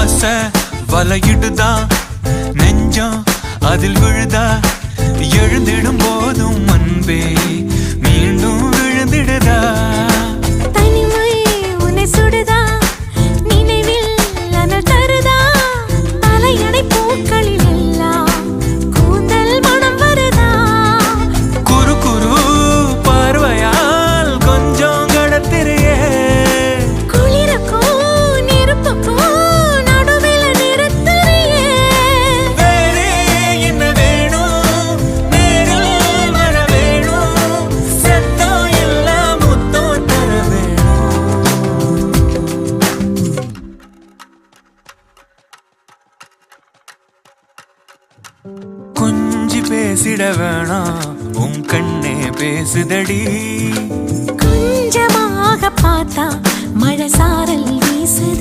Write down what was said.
ஆசை வலையிடுதா நெஞ்சம் அதில் விழுதா எழுந்திடும் போதும் அன்பே மீண்டும் விழுந்திடுதா தனிமை உன்னை சுடுதா நினைவில் அனல் தருதா தலையணை பூக்களில் எல்லாம் கூந்தல் மனம் வருதா குறு குறு பார்வையால் கொஞ்சம் கடத்திரியே குளிருக்கும் நெருப்புக்கும் நடுவில் நிறுத்தறியே வேறே என்ன வேணும் நேரில் வர வேணும் சத்தம் எல்லாம் முத்தம் தர வேணும் கொஞ்சி பேசிட வேணாம் உன் கண்ணே பேசுதடி கொஞ்சமாக பார்த்தா மழை சாரல் வீசுதா